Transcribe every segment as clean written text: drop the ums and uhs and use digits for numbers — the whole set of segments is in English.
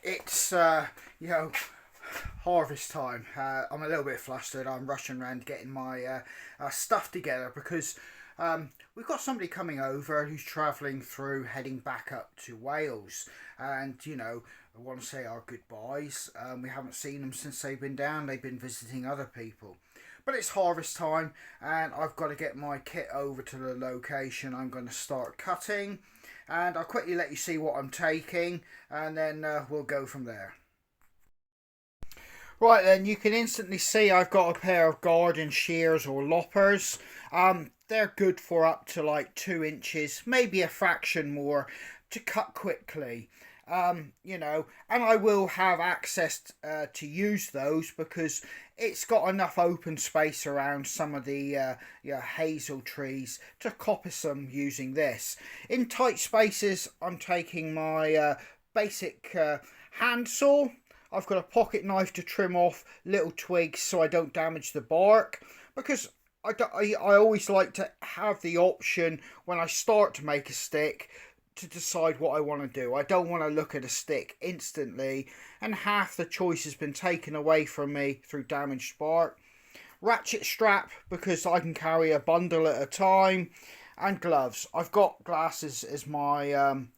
It's you know, harvest time. I'm a little bit flustered. I'm rushing around getting my stuff together because we've got somebody coming over who's travelling through, heading back up to Wales, and I want to say our goodbyes. We haven't seen them since they've been down. They've been visiting other people. But it's harvest time, and I've got to get my kit over to the location. I'm going to start cutting, and I'll quickly let you see what I'm taking, and then we'll go from there. Right then, you can instantly see I've got a pair of garden shears or loppers. They're good for up to like 2 inches, maybe a fraction more, to cut quickly. And I will have access to use those because it's got enough open space around some of the hazel trees to coppice them using this. In tight spaces, I'm taking my basic hand saw. I've got a pocket knife to trim off little twigs so I don't damage the bark, because I always like to have the option when I start to make a stick to decide what I want to do. I don't want to look at a stick instantly and half the choice has been taken away from me through damaged bark. Ratchet strap, because I can carry a bundle at a time, and gloves. I've got glasses as my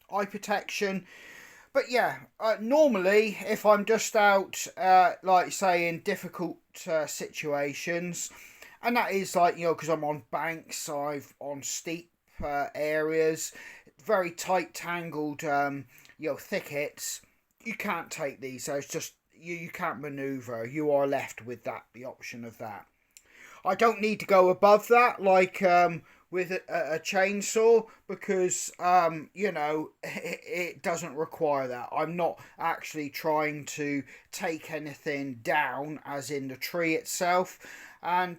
eye protection. But yeah, normally if I'm just out, like say in difficult situations, and that is like, because I'm on banks, on steep areas, very tight tangled thickets, you can't take these. So it's just you can't maneuver. You are left with the option of that. I don't need to go above that like with a chainsaw, because it doesn't require that. I'm not actually trying to take anything down as in the tree itself, and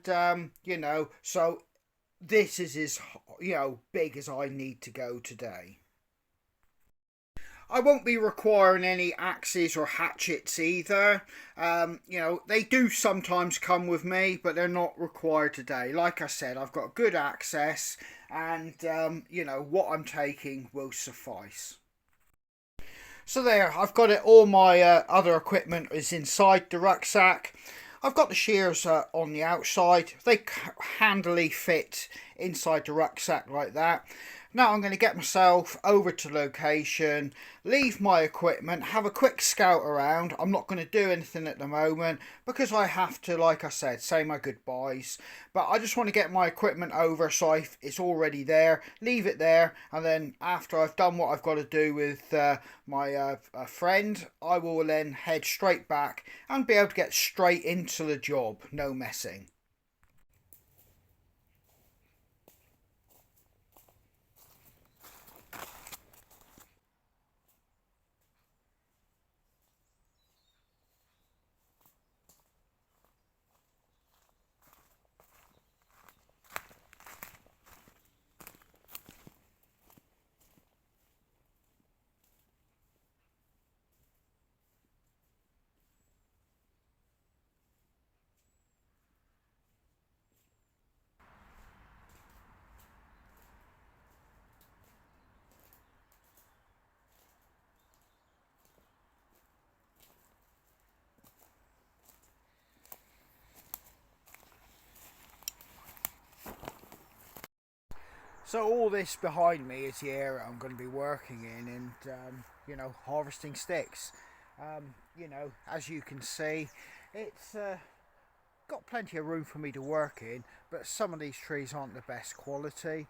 so this is as big as I need to go today. I won't be requiring any axes or hatchets either. They do sometimes come with me, but they're not required today. Like I said, I've got good access, and what I'm taking will suffice. So there, I've got it. All my other equipment is inside the rucksack. I've got the shears on the outside. They handily fit inside the rucksack like that. Now I'm going to get myself over to location, leave my equipment, have a quick scout around. I'm not going to do anything at the moment because I have to, like I said, say my goodbyes. But I just want to get my equipment over so it's already there, leave it there, and then after I've done what I've got to do with my friend, I will then head straight back and be able to get straight into the job, no messing. So all this behind me is the area I'm going to be working in, and harvesting sticks. As you can see, it's got plenty of room for me to work in, but some of these trees aren't the best quality.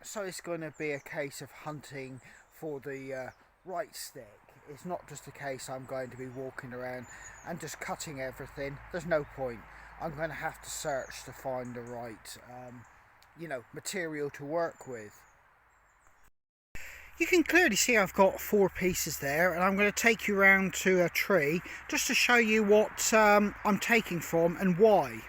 So it's going to be a case of hunting for the right stick. It's not just a case I'm going to be walking around and just cutting everything. There's no point. I'm going to have to search to find the right material to work with. You can clearly see I've got 4 pieces there, and I'm going to take you around to a tree just to show you what I'm taking from and why.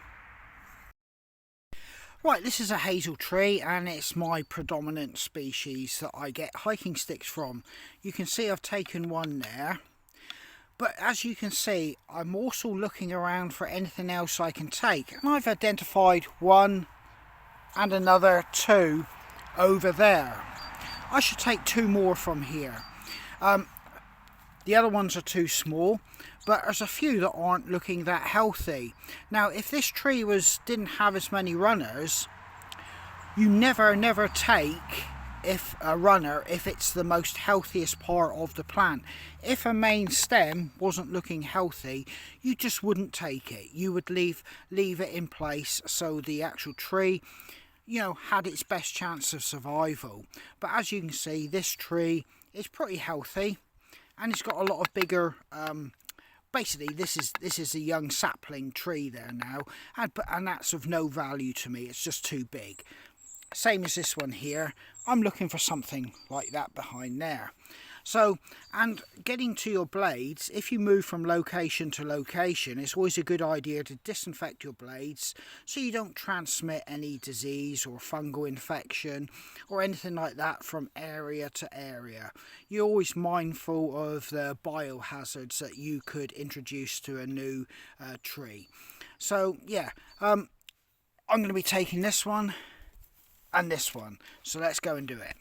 Right, this is a hazel tree, and it's my predominant species that I get hiking sticks from. You can see I've taken one there, but as you can see, I'm also looking around for anything else I can take, and I've identified one and another 2 over there. I should take 2 more from here. The other ones are too small, but there's a few that aren't looking that healthy. Now, if this tree didn't have as many runners, you never take if it's the most healthiest part of the plant. If a main stem wasn't looking healthy, you just wouldn't take it. You would leave it in place so the actual tree, you know, had its best chance of survival. But as you can see, this tree is pretty healthy, and it's got a lot of bigger basically this is a young sapling tree there now, and that's of no value to me. It's just too big. Same as this one here. I'm looking for something like that behind there. So, and getting to your blades, if you move from location to location, it's always a good idea to disinfect your blades so you don't transmit any disease or fungal infection or anything like that from area to area. You're always mindful of the biohazards that you could introduce to a new tree. So yeah, I'm going to be taking this one and this one, so let's go and do it.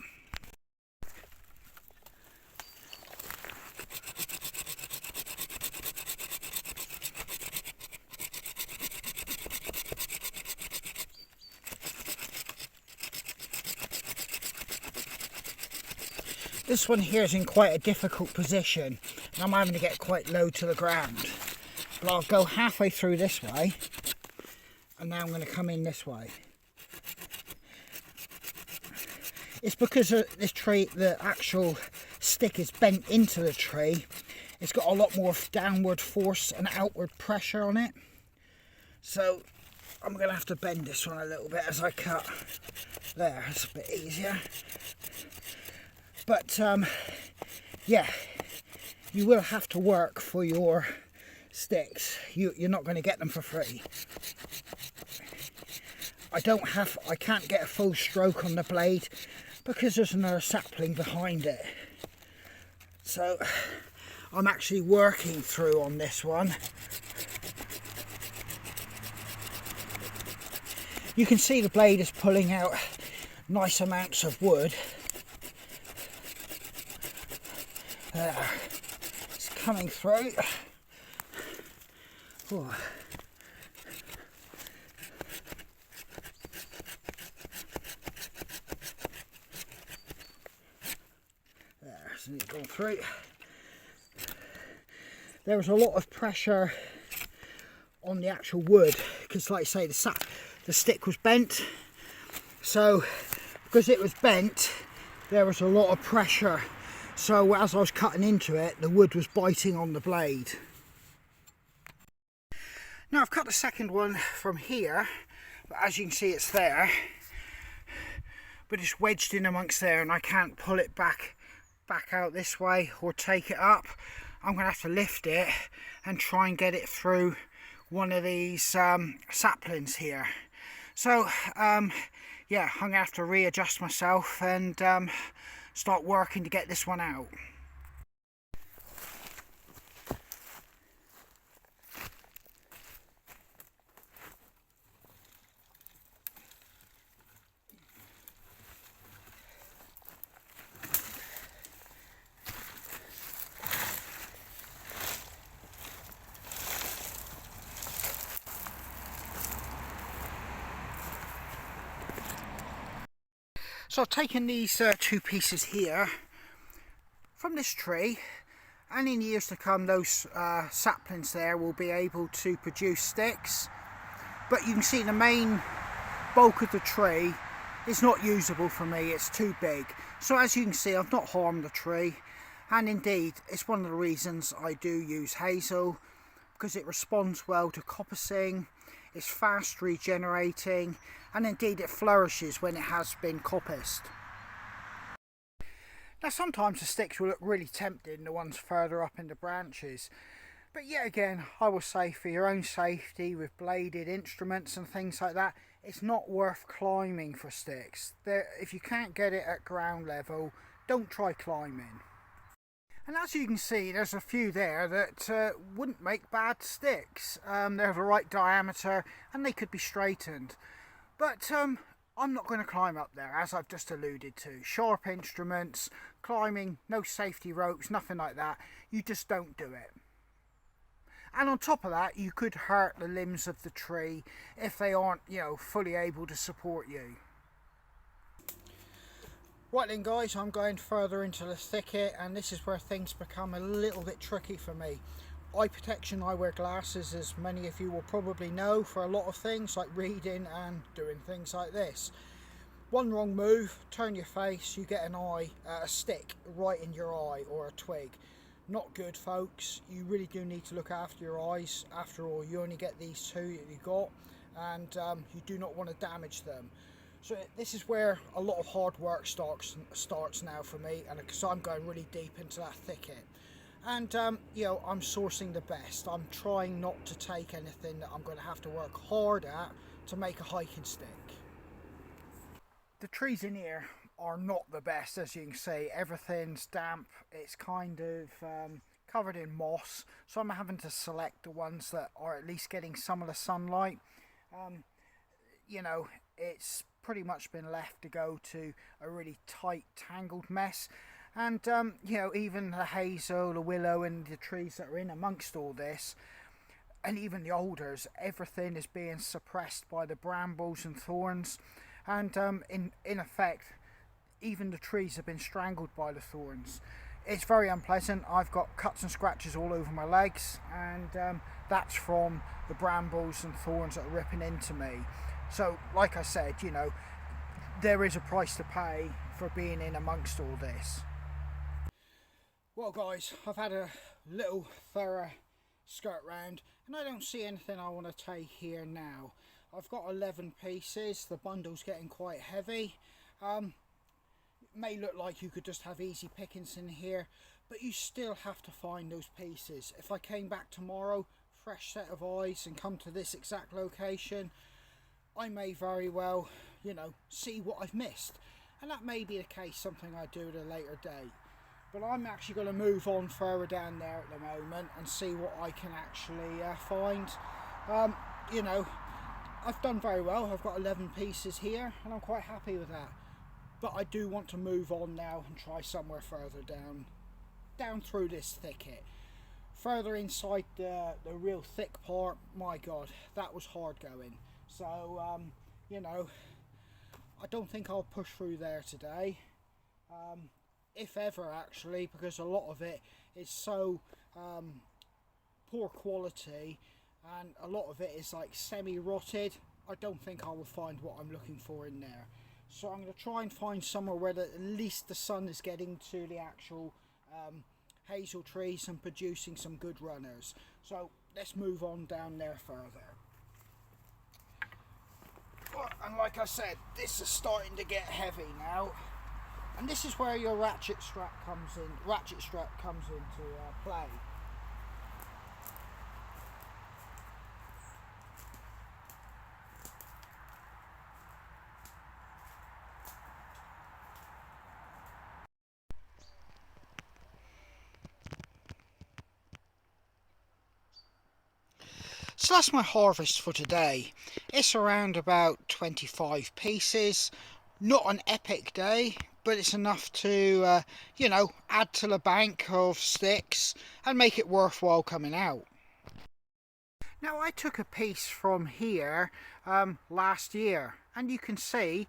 This one here is in quite a difficult position, and I'm having to get quite low to the ground. But I'll go halfway through this way, and now I'm going to come in this way. It's because this tree, the actual stick is bent into the tree. It's got a lot more downward force and outward pressure on it. So I'm going to have to bend this one a little bit as I cut. There, it's a bit easier. But yeah, you will have to work for your sticks. You're not going to get them for free. I can't get a full stroke on the blade because there's another sapling behind it. So I'm actually working through on this one. You can see the blade is pulling out nice amounts of wood. There, it's coming through. Oh. There, it's gone through. There was a lot of pressure on the actual wood because, like I say, the stick was bent. So, because it was bent, there was a lot of pressure. So as I was cutting into it, the wood was biting on the blade. Now I've cut the second one from here, but as you can see it's there, but it's wedged in amongst there and I can't pull it back out this way or take it up. I'm going to have to lift it and try and get it through one of these saplings here. So yeah, I'm going to have to readjust myself and start working to get this one out. So I've taken these two pieces here from this tree, and in years to come those saplings there will be able to produce sticks, but you can see the main bulk of the tree is not usable for me. It's too big. So as you can see, I've not harmed the tree, and indeed it's one of the reasons I do use hazel, because it responds well to coppicing, it's fast regenerating, and indeed it flourishes when it has been coppiced. Now sometimes the sticks will look really tempting, the ones further up in the branches, but yet again I will say, for your own safety with bladed instruments and things like that, it's not worth climbing for sticks. If you can't get it at ground level, don't try climbing. And as you can see, there's a few there that wouldn't make bad sticks. They're of the right diameter and they could be straightened. But I'm not going to climb up there, as I've just alluded to. Sharp instruments, climbing, no safety ropes, nothing like that. You just don't do it. And on top of that, you could hurt the limbs of the tree if they aren't, fully able to support you. Right then guys, I'm going further into the thicket, and this is where things become a little bit tricky for me. Eye protection, I wear glasses, as many of you will probably know, for a lot of things like reading and doing things like this. One wrong move, turn your face, you get a stick right in your eye, or a twig. Not good, folks. You really do need to look after your eyes. After all, you only get these two that you got, and you do not want to damage them. So this is where a lot of hard work starts now for me, and because I'm going really deep into that thicket. And I'm sourcing the best. I'm trying not to take anything that I'm going to have to work hard at to make a hiking stick. The trees in here are not the best, as you can see. Everything's damp. It's kind of covered in moss, so I'm having to select the ones that are at least getting some of the sunlight. It's pretty much been left to go to a really tight, tangled mess. And even the hazel, the willow, and the trees that are in amongst all this, and even the alders, everything is being suppressed by the brambles and thorns. And in effect, even the trees have been strangled by the thorns. It's very unpleasant. I've got cuts and scratches all over my legs, and that's from the brambles and thorns that are ripping into me. So, like I said, there is a price to pay for being in amongst all this. Well guys, I've had a little thorough skirt round, and I don't see anything I want to take here now. I've got 11 pieces, the bundle's getting quite heavy. It may look like you could just have easy pickings in here, but you still have to find those pieces. If I came back tomorrow, fresh set of eyes, and come to this exact location, I may very well, see what I've missed. And that may be the case, something I do at a later date. But I'm actually going to move on further down there at the moment and see what I can actually find. I've done very well. I've got 11 pieces here, and I'm quite happy with that. But I do want to move on now and try somewhere further down through this thicket. Further inside the real thick part, my God, that was hard going. So, I don't think I'll push through there today. If ever, actually, because a lot of it is so poor quality, and a lot of it is like semi-rotted. I don't think I will find what I'm looking for in there. So I'm going to try and find somewhere where at least the sun is getting to the actual hazel trees and producing some good runners. So let's move on down there further. And like I said, this is starting to get heavy now. And this is where your ratchet strap comes into play. So that's my harvest for today. It's around about 25 pieces. Not an epic day, but it's enough to, add to the bank of sticks and make it worthwhile coming out. Now, I took a piece from here last year, and you can see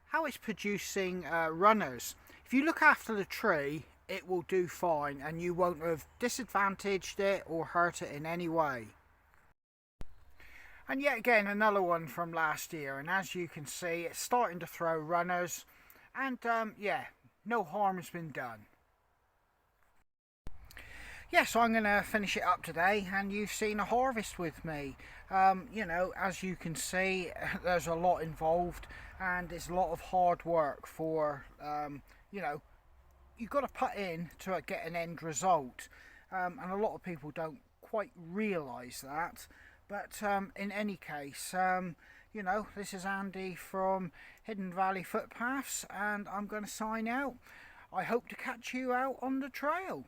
how it's producing runners. If you look after the tree, it will do fine, and you won't have disadvantaged it or hurt it in any way. And yet again, another one from last year, and as you can see, it's starting to throw runners, and no harm has been done. So I'm going to finish it up today, and you've seen a harvest with me. As you can see, there's a lot involved, and it's a lot of hard work for, you've got to put in to get an end result, and a lot of people don't quite realise that. But in any case, this is Andy from Hidden Valley Footpaths, and I'm going to sign out. I hope to catch you out on the trail.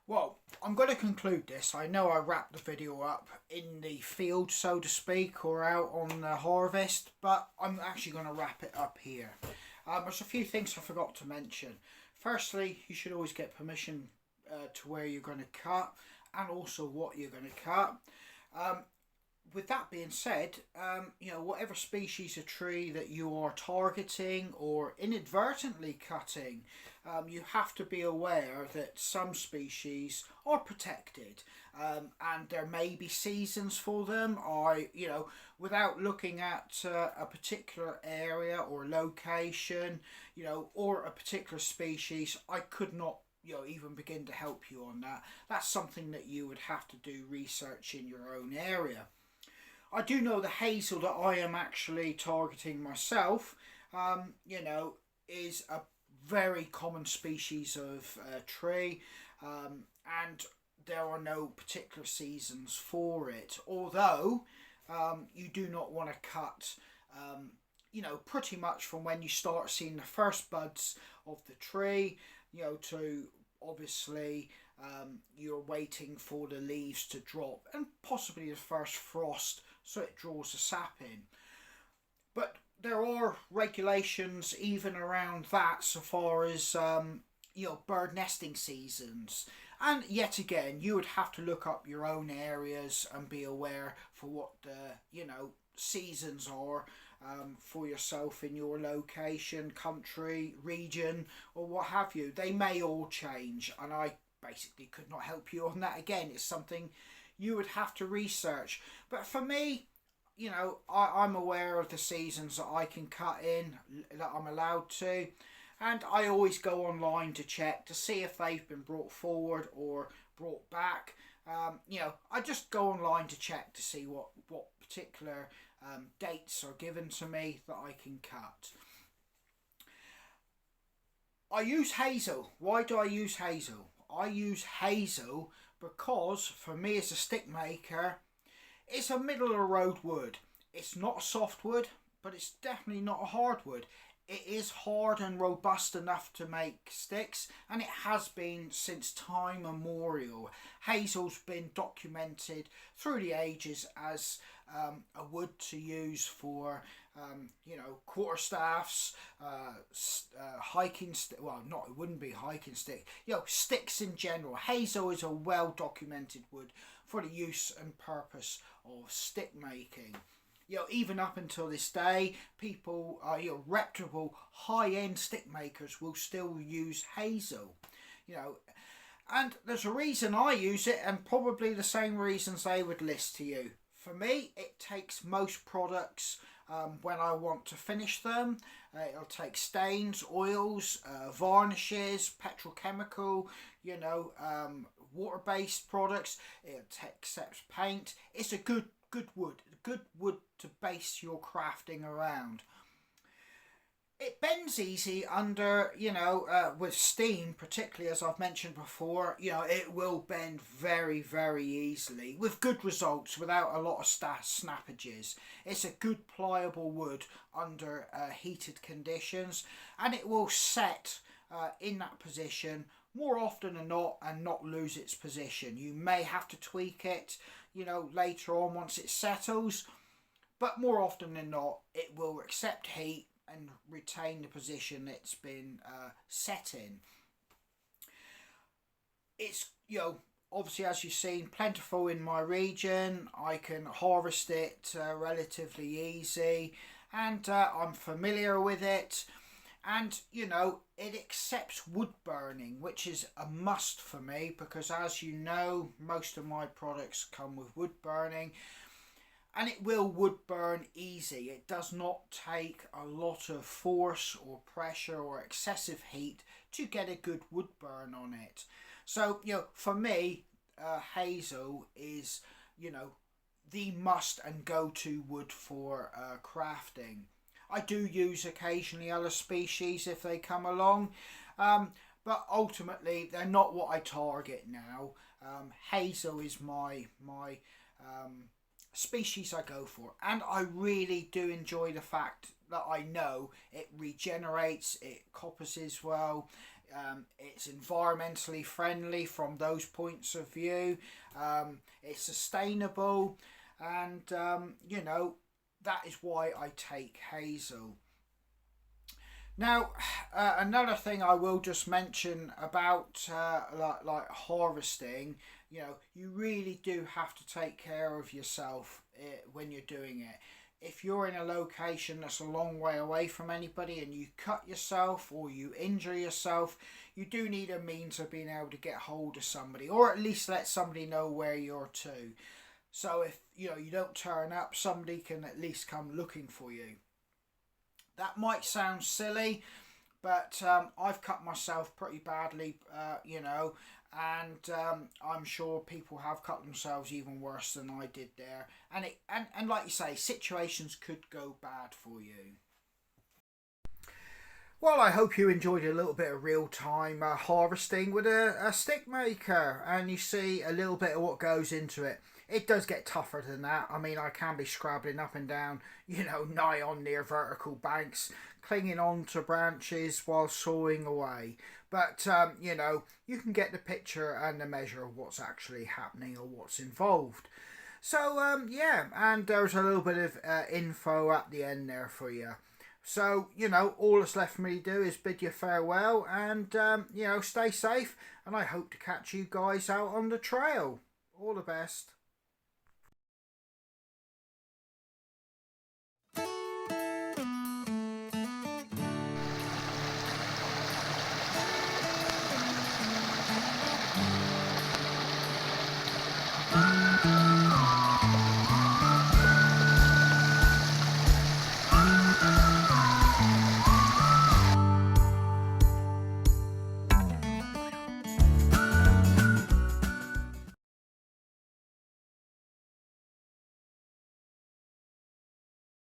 Well, I'm going to conclude this. I know I wrapped the video up in the field, so to speak, or out on the harvest, but I'm actually going to wrap it up here. There's a few things I forgot to mention. Firstly, you should always get permission to where you're going to cut, and also what you're going to cut. With that being said, whatever species of tree that you are targeting or inadvertently cutting, you have to be aware that some species are protected, and there may be seasons for them. Without looking at a particular area or location, or a particular species, I could not even begin to help you on that. That's something that you would have to do research in your own area. I do know the hazel that I am actually targeting myself, is a very common species of tree, and there are no particular seasons for it. Although you do not want to cut, pretty much from when you start seeing the first buds of the tree, to obviously you're waiting for the leaves to drop and possibly the first frost so it draws the sap in. But there are regulations even around that so far as bird nesting seasons, and yet again you would have to look up your own areas and be aware for what the seasons are for yourself in your location, country, region, or what have you. They may all change, and I basically could not help you on that. Again, it's something you would have to research. But for me, I'm aware of the seasons that I can cut in, that I'm allowed to, and I always go online to check to see if they've been brought forward or brought back. I just go online to check to see what particular dates are given to me that I can cut. I use hazel. Why do I use hazel? I use hazel because for me as a stick maker, it's a middle of the road wood. It's not a softwood, but it's definitely not a hardwood. It is hard and robust enough to make sticks, and it has been since time immemorial. Hazel's been documented through the ages as a wood to use for quarterstaffs, hiking stick. Well, not it wouldn't be hiking stick. Sticks in general. Hazel is a well documented wood for the use and purpose of stick making. Even up until this day, people, reputable high-end stick makers will still use hazel. And there's a reason I use it, and probably the same reasons they would list to you. For me, it takes most products when I want to finish them. It'll take stains, oils, varnishes, petrochemical, water-based products. It accepts paint. It's a good wood to base your crafting around. It bends easy under, with steam, particularly as I've mentioned before, it will bend very, very easily with good results without a lot of snappages. It's a good pliable wood under heated conditions, and it will set in that position more often than not and not lose its position. You may have to tweak it, later on once it settles, but more often than not it will accept heat and retain the position it's been set in. It's obviously, as you've seen, plentiful in my region. I can harvest it relatively easy, and I'm familiar with it. And it accepts wood burning, which is a must for me, because as you know, most of my products come with wood burning, and it will wood burn easy. It does not take a lot of force or pressure or excessive heat to get a good wood burn on it. So for me, hazel is the must and go-to wood for crafting. I do use occasionally other species if they come along, but ultimately they're not what I target now. Hazel is my species I go for, and I really do enjoy the fact that I know it regenerates, it coppers well, It's environmentally friendly from those points of view. It's sustainable, and that is why I take hazel. Now, another thing I will just mention about like harvesting, you really do have to take care of yourself when you're doing it. If you're in a location that's a long way away from anybody and you cut yourself or you injure yourself, you do need a means of being able to get hold of somebody, or at least let somebody know where you're to. So if you don't turn up, somebody can at least come looking for you. That might sound silly, but I've cut myself pretty badly, and I'm sure people have cut themselves even worse than I did there. And like you say, situations could go bad for you. Well, I hope you enjoyed a little bit of real-time harvesting with a stick maker, and you see a little bit of what goes into it. It does get tougher than that. I mean, I can be scrabbling up and down, nigh on near vertical banks, clinging on to branches while sawing away. But, you can get the picture and the measure of what's actually happening or what's involved. So, yeah, and there's a little bit of info at the end there for you. So, all that's left for me to do is bid you farewell and, stay safe. And I hope to catch you guys out on the trail. All the best.